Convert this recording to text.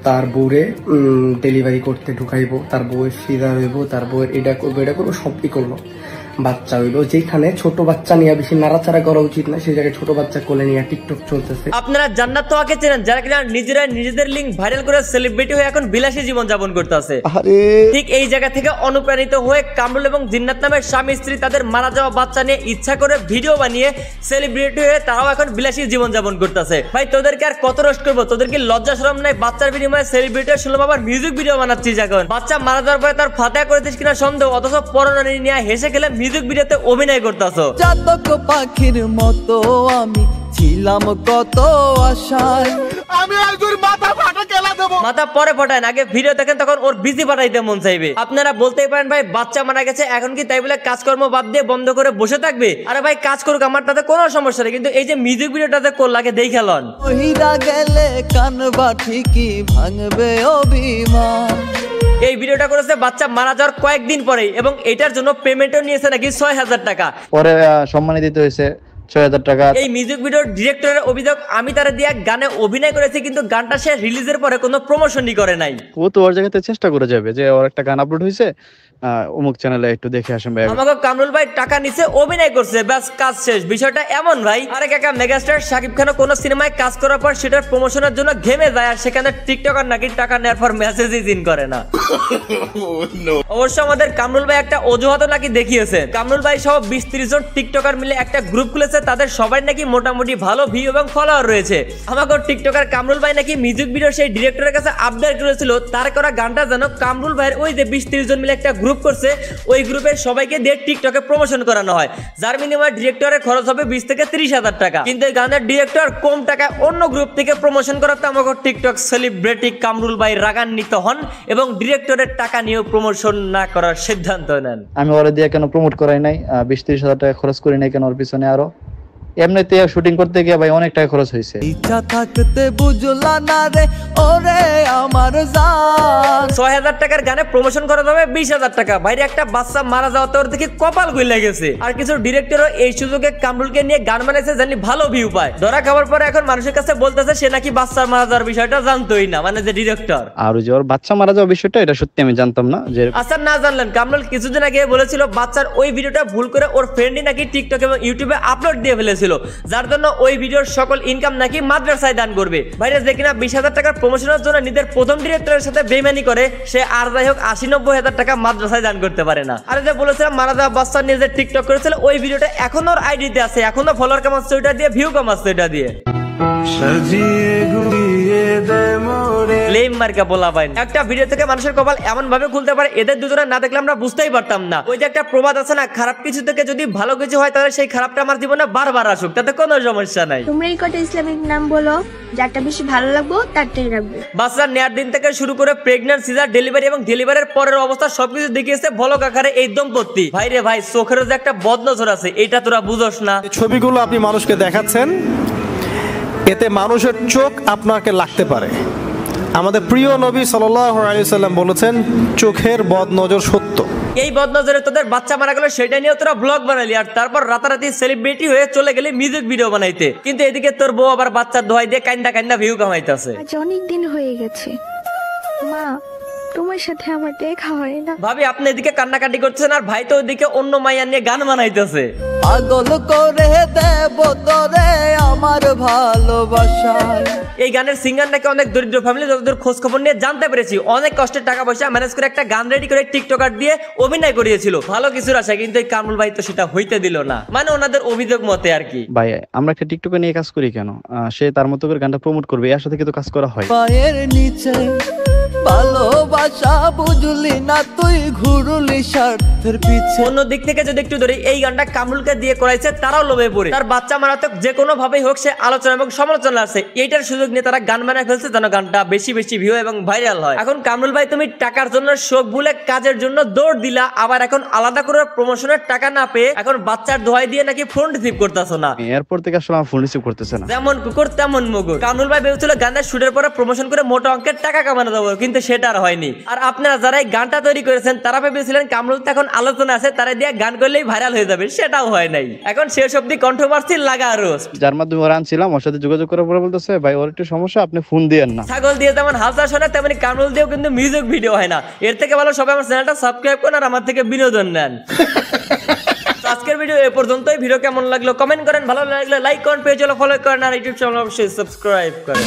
তার বউরে ডেলিভারি করতে ঢুকাইবো, তার বউয়ের ফিদা হইব, তার বউয়ের এটা করবো এটা করবো, সবই করলো। বাচ্চা হইলো, যেখানে ছোট বাচ্চা নিয়ে বেশি নাড়াচাড়া করা উচিত না, সেই জায়গায় ছোট বাচ্চা কোলে নিয়ে টিকটক চলতেছে। আপনারা জান্নাত তোয়াকে চেনেন, যারা কিনা নিজেরা নিজেদের লিঙ্ক ভাইরাল করে সেলিব্রিটি হয়ে এখন বিলাসী জীবন যাপন করতেছে। ঠিক এই জায়গা থেকে অনুপ্রাণিত হয়ে কামরুল এবং জিন্নাত নামের স্বামী স্ত্রী তাদের মারা যাওয়া বাচ্চা নিয়ে ইচ্ছা করে ভিডিও বানিয়ে সেলিব্রিটি হয়ে তারাও এখন বিলাসী জীবন যাপন করতেছে। ভাই তোদেরকে আর কত রোস্ট করবো, তোদের কি লজ্জা শরম নাই? বাচ্চার বিনিময়ে সেলিব্রিটি শুনলাম আবার মিউজিক ভিডিও বানাচ্ছিস, এখন বাচ্চা মারা যাওয়ার পরে তার ফাতেহা করেছিস কিনা সন্দেহ, অথচ পরনারী নিয়ে হেসে খেলে মিউজিক ভিডিওতে অভিনয় করতেছো। চাতক পাখির মতো আমি ছিলাম কত আশায়, আমি আজুর মাথা ফাটা কেলা দেব। মাথা পরে ফাটায় না, আগে ভিডিও দেখেন তখন ওর বিজি পাঠাইতে মন চাইবে। আপনারা বলতেই পারেন ভাই বাচ্চা মারা গেছে, এখন কি তাই বলে কাজকর্ম বাদ দিয়ে বন্ধ করে বসে থাকবে? আরে ভাই কাজ করুক, আমার তাতে কোনো সমস্যা নেই, কিন্তু এই যে মিউজিক ভিডিওটাতে কোল লাগে দেখে লন। ওহিরা গেলে কানবা ঠিকই ভাঙবে অভিমান। এই ভিডিওটা করেছে বাচ্চা মারা যাওয়ার কয়েকদিন পরেই, এবং এটার জন্য পেমেন্টও নিয়েছে নাকি 6000 টাকা। পরে সম্মানী দিতে হয়েছে 6000 টাকা। এই মিউজিক ভিডিওর ডিরেক্টরের অভিযোগ, আমি তার দিয়ে গানে অভিনয় করেছি, কিন্তু গানটা সে রিলিজের পরে কোনো প্রমোশনই করে নাই। ও তো ওর জায়গাতে চেষ্টা করে যাবে যে ওর একটা গান আপলোড হয়েছে, অমুক চ্যানেলে একটু দেখে আসেন ভাই। আমাকে কামরুল ভাই টাকা নিচে অভিনয় করছে, ব্যাস কাজ শেষ। বিষয়টা এমন ভাই, আরে কাকা মেগাস্টার শাকিব খানও কোনো সিনেমায় কাজ করার পর সেটার প্রমোশনের জন্য ঘেমে যায়, আর সেখানে টিকটকার নাকি টাকা নেওয়ার পর মেসেজই সিন করে না। অবশ্য আমাদের কামরুল ভাই একটা অজুহাতও নাকি দেখিয়েছে। কামরুল ভাই সহ 20-30 জন টিকটকার মিলে একটা গ্রুপ খুলেছে, তাদের সবাই নাকি মোটামুটি ভালো ভিউ এবং ফলোয়ার রয়েছে। আমাকে টিকটকার কামরুল ভাই নাকি মিউজিক ভিডিও সেই ডিরেক্টরের কাছে আবদার করেছিল তার করা গানটা যেন কামরুল ভাইয়ের ওই যে 20-30 জন মিলে একটা গ্রুপ করছে, ওই গ্রুপের সবাইকে দিয়ে টিকটকে প্রমোশন করানো হয়, যার বিনিময়ে ডিরেক্টরের খরচ হবে 20 থেকে 30,000 টাকা। কিন্তু এই গানের ডিরেক্টর কম টাকায় অন্য গ্রুপ থেকে প্রমোশন করাতে আমাকে টিকটক সেলিব্রিটি কামরুল ভাই রাগান্বিত হন এবং ডিরেক্টরের টাকা নিয়েও প্রমোশন না করার সিদ্ধান্ত নেন। আমি ওরে দিয়ে কেন প্রমোট করাই নাই, 20-30,000 টাকা খরচ করি নাই কেন ওর পিছনে? আরো এমনিতে শুটিং করতে গিয়ে ভাই অনেক টাকা খরচ হয়েছে। ইচ্ছা থাকতে বুঝলা না রে ওরে আমার জান। 6000 টাকার গানে প্রমোশন করা যাবে 20,000 টাকা। বাইরে একটা বাচ্চা মারা যাওয়াতে ওর দেখি কপাল গুইলা গেছে। আর কিছু ডিরেক্টরও এই সুযোগে কামরুলকে নিয়ে গান বানাইছে, জানি ভালো ভিউ পায়। ধরা খাবার পরে এখন মানুষের কাছে বলতেছে সে নাকি বাচ্চা মারা যাওয়ার বিষয়টা জানতোই না, মানে যে ডিরেক্টর। আর যে ওর বাচ্চা মারা যাওয়ার বিষয়টা, এটা সত্যি আমি জানতাম না। যে আচ্ছা না জানলেন, কামরুল কিছুদিন আগে বলেছিল বাচ্চার ওই ভিডিওটা ভুল করে ওর ফ্রেন্ডই নাকি টিকটক এবং ইউটিউবে আপলোড দিয়ে ফেলেছিল, যার জন্য ওই ভিডিওর সকল ইনকাম নাকি মাদ্রাসায় দান করবে। ভাইরাস যে কিনা 20,000 টাকার প্রমোশনের জন্য নিজের প্রথম ডিরেক্টরের সাথে বেইমানি করে, সে আর যাই হোক 80-90 টাকা মাদ্রাসায় দান করতে পারে না। আর যে বলেছিলাম মারা যাওয়া বাচ্চা নিয়ে যে টিকটক করেছিল, ওই ভিডিওটা এখনো ওর আইডিতে আছে, এখনো ফলোয়ার কামাচ্ছে ওইটা দিয়ে, ভিউ কামাচ্ছে ওইটা দিয়ে। একটা ভিডিও থেকে মানুষের কপাল এমন ভাবে খুলতে পারে, এদের দুজনে না দেখলে আমরা বুঝতেই পারতাম না। ওই যে একটা প্রবাদ আছে না, খারাপ কিছু থেকে যদি ভালো কিছু হয় তাহলে সেই খারাপটা আমার জীবনে বারবার আসুক, তাতে কোনো সমস্যা নাই। তোমরা এই কটা ইসলামিক নাম বলো, যারটা বেশি ভালো লাগবে তারটাই রাখবো। বাচ্চা নেয়ার দিন থেকে শুরু করে প্রেগন্যান্ট, সিজার, ডেলিভারি এবং ডেলিভারির পরের অবস্থা সবকিছু দেখিয়েছে ভলক আকারে এই দম্পতি। ভাই রে ভাই, চোখের যে একটা বদনজর আছে, এটা তোরা বুঝোস না। ছবিগুলো আপনি মানুষকে দেখাচ্ছেন, এতে মানুষের চোখ আপনাকে লাগতে পারে। আমাদের প্রিয় নবী সাল্লাল্লাহু আলাইহি সাল্লাম বলেছেন, চোখের বদনজর সত্য। এই বদনজরে তোদের বাচ্চা মারা গেল, সেটা নিয়ে তোরা ব্লগ বানালি, আর তারপর রাতারাতি সেলিব্রিটি হয়ে চলে গেলি মিউজিক ভিডিও বানাইতে। কিন্তু এদিকে তোর বউ আবার বাচ্চার দোহাই দিয়ে কান্দা কান্দা ভিউ কামাইতেছে। আজ অনেক দিন হয়ে গেছে মা, তোমার সাথে আমার দেখা হয় না। ভাবি আপনি এদিকে কান্নাকাটি করছেন, আর ভাই তো ওইদিকে অন্য মাইয়া নিয়ে গান বানাইতেছে। পাগল করে দেব তোরে আমার ভালোবাসায়। এই গানের সিঙ্গার নাকি অনেক দরিদ্র ফ্যামিলি, যতদূর খোঁজ খবর নিয়ে জানতে পেরেছি অনেক কষ্টের টাকা পয়সা ম্যানেজ করে একটা গান রেডি করে টিকটকার দিয়ে অভিনয় করিয়েছিল ভালো কিছুর আশায়, কিন্তু এই কামরুল ভাই তো সেটা হইতে দিল না, মানে ওনাদের অভিযোগ মতে আর কি। ভাই আমরা একটা টিকটকে নিয়ে কাজ করি কেন? সে তার মতো করে গানটা প্রমোট করবে, এর সাথে কিন্তু কাজ করা হয়। পায়ের নিচে ভালোবাসা বুঝলি না তুই, ঘুরলি স্বার্থের পিছে। অন্য দিক থেকে যদি একটু ধরি, এই গানটা কামরুলকে দিয়ে করাইছে, তারাও লোভে পড়ে তার বাচ্চা মারাত্মক যে কোনো ভাবেই হোক সে আলোচনা এবং সমালোচনা আছে, এইটার সুযোগ নিয়ে তারা গান বানায় ফেলছে যেন গানটা বেশি বেশি ভিউ এবং ভাইরাল হয়। এখন কামরুল ভাই তুমি টাকার জন্য শোক ভুলে কাজের জন্য দৌড় দিলা, আবার এখন আলাদা করে প্রমোশনের টাকা না পেয়ে এখন বাচ্চার দোহাই দিয়ে নাকি ফোন রিসিভ করতেছো না। এরপর থেকে আসলে আমার ফোন রিসিভ করতেছে না। যেমন কুকুর তেমন মুগুর। কামরুল ভাই ভেবেছিল গানের শুটের পরে প্রমোশন করে মোটা অঙ্কের টাকা কামানো যাবে, কিন্তু কিন্তু সেটা আর হয়নি। আর আপনারা যারা এই গানটা তৈরি করেছেন তারা ভেবেছিলেন কামরুল তো এখন আলোচনা আছে, তারা দিয়ে গান করলেই ভাইরাল হয়ে যাবে, সেটাও হয় নাই। এখন শেষ অব্দি কন্ট্রোভার্সি লাগা রোস্ট। যার মাধ্যমে ওরা আনছিলাম ওর সাথে যোগাযোগ করার পরে বলতেছে ভাই ওর একটু সমস্যা, আপনি ফোন দিয়েন না। ছাগল দিয়ে যেমন হালসা শোনা তেমনি কামরুল দিয়েও কিন্তু মিউজিক ভিডিও হয় না। এর থেকে ভালো সবাই আমার চ্যানেলটা সাবস্ক্রাইব করুন আর আমার থেকে বিনোদন নেন। আজকের ভিডিও এ পর্যন্তই। ভিডিও কেমন লাগলো কমেন্ট করেন, ভালো লাগলে লাইক করেন, পেজ ফলো করেন আর ইউটিউব চ্যানেল অবশ্যই সাবস্ক্রাইব করেন।